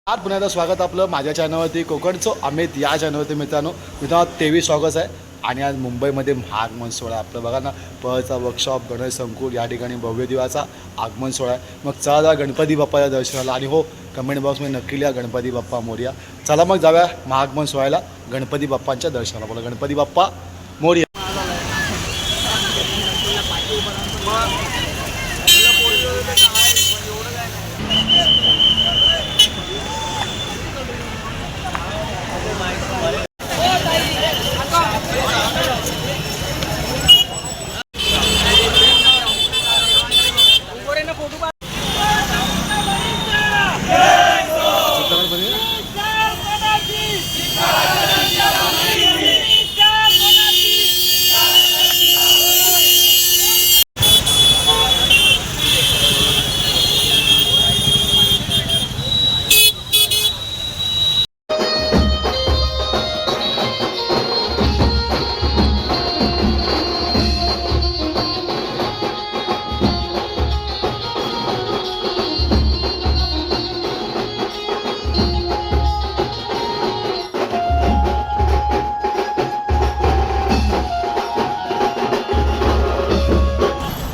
आज पुन्हा एकदा स्वागत आपलं माझ्या चॅनलवरती कोकणचं अमित या चॅनलवरती मित्रांनो 23 ऑगस्ट आहे आणि आज मुंबईमध्ये महागमन सोहळा आपलं बघा ना पळचा वर्कशॉप गणेश संकुल या ठिकाणी भव्य दिवाचा आगमन सोहळा आहे. मग चला गणपती बाप्पाच्या दर्शनाला आणि हो कमेंट बॉक्समध्ये नक्की लिहा गणपती बाप्पा मोरया. चला मग जाऊया महागमन सोहळ्याला गणपती बाप्पांच्या दर्शनाला. बोला गणपती बाप्पा मोरया.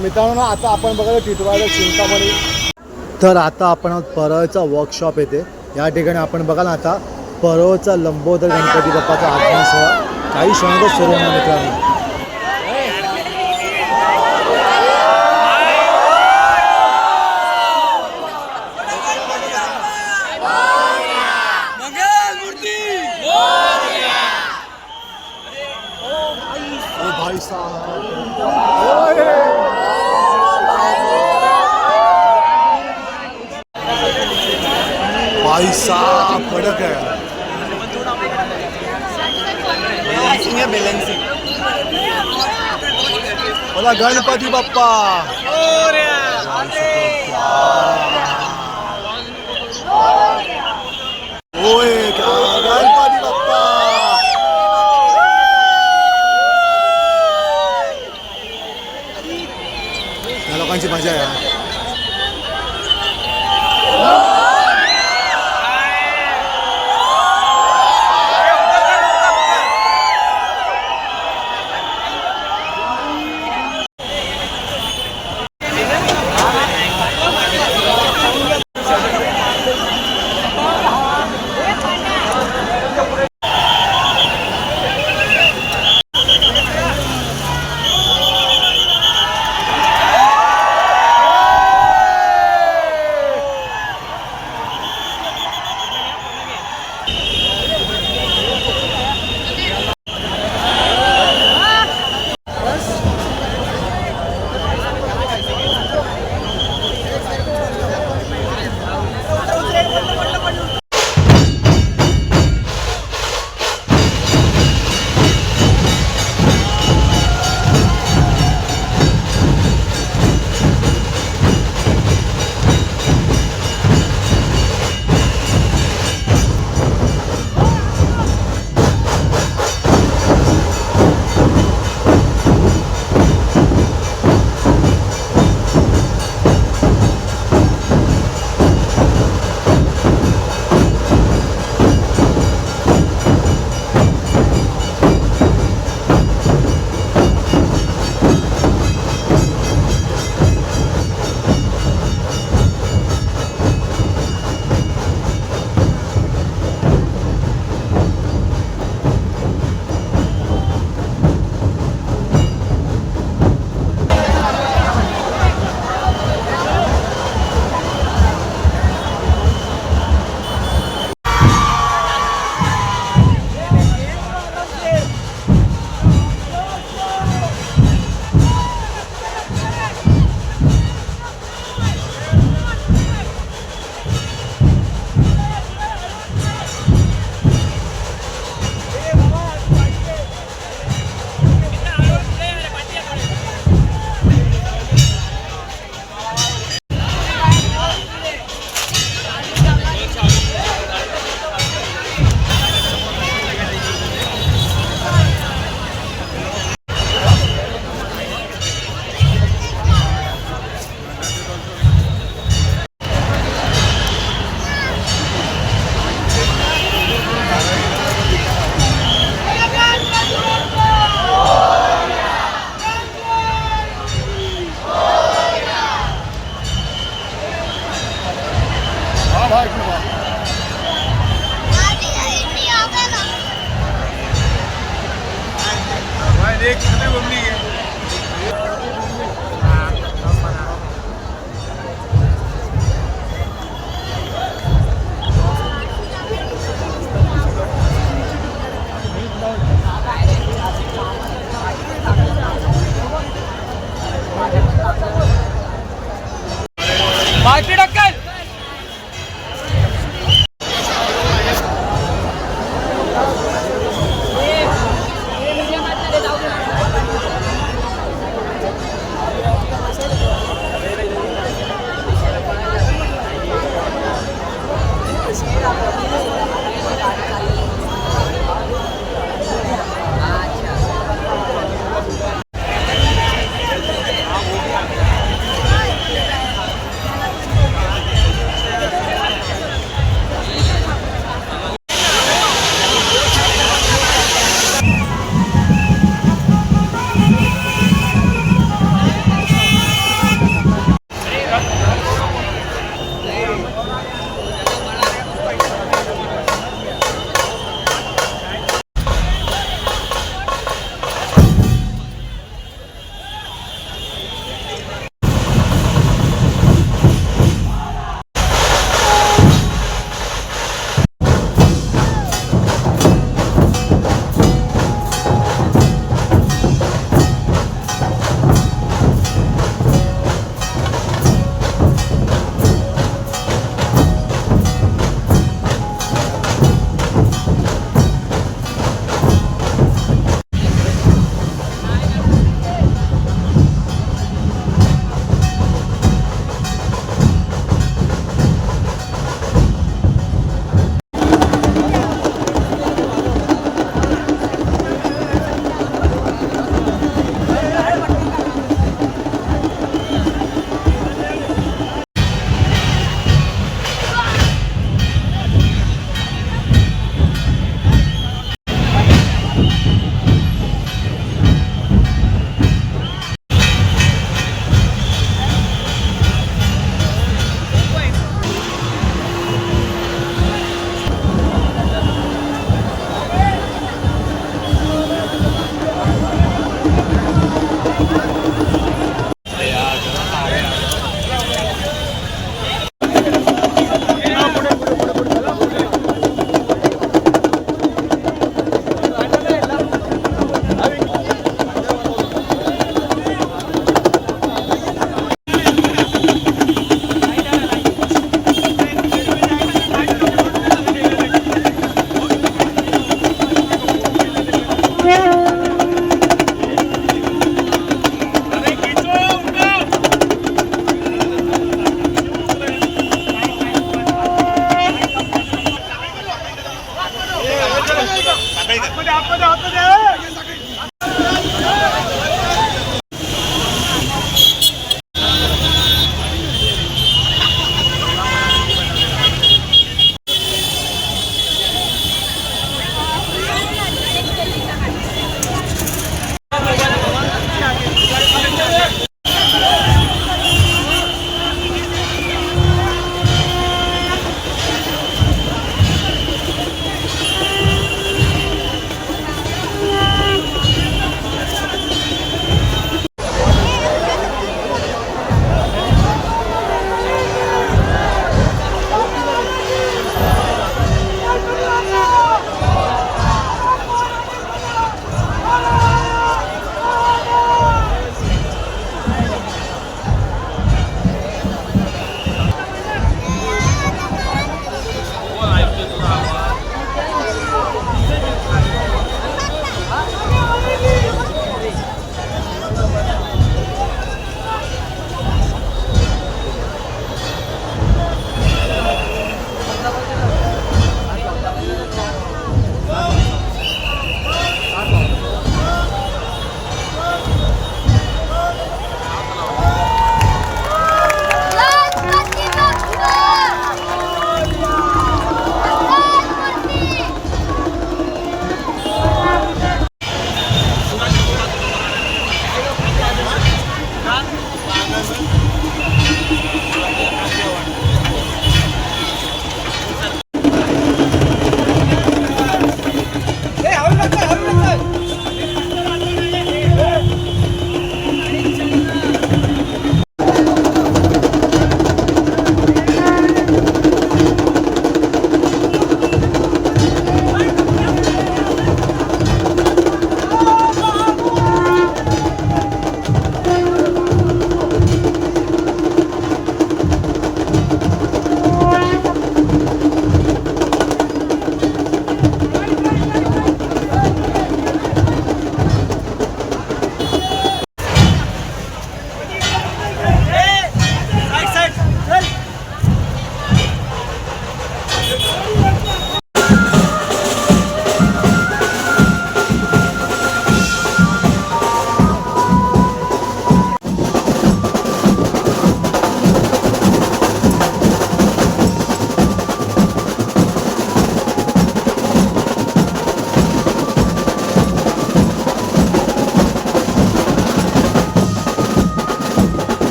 मित्रांनो आता आपण बघायला टिटवाळा चिंतामणी. तर आता आपण परळचा वर्कशॉप येते या ठिकाणी आपण बघा ना आता परळचा लंबोदर गणपती बाप्पाचा आगमन सोहळा काही क्षणातच सुरू होणार मित्रांनो. भाई साहब भाई साहब फड़क है बोला गणपती बाप्पा ओए गणपती बाप्पा या लोकांची मजा आहे.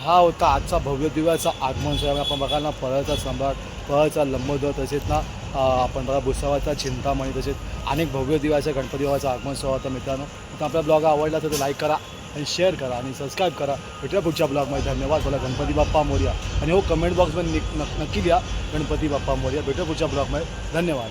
हा होता आजचा भव्य दिव्याचा आगमन सोहळा. आपण बघाल ना परळचा सम्राट, परळचा लंबोदर, तसेच ना आपण बघा भुसावळचा चिंतामणी, तसेच अनेक भव्य दिव्याच्या गणपती बाबाचा आगमन सोहळा होता मित्रांनो. तर आपला ब्लॉग आवडला तर लाईक करा आणि शेअर करा आणि सबस्क्राईब करा. भेटूया पुढच्या ब्लॉगमध्ये. धन्यवाद. बोला गणपती बाप्पा मोरया. आणि हो कमेंट बॉक्समध्ये नक्की लिहा गणपती बाप्पा मोरया. भेटूया पुढच्या ब्लॉगमध्ये. धन्यवाद.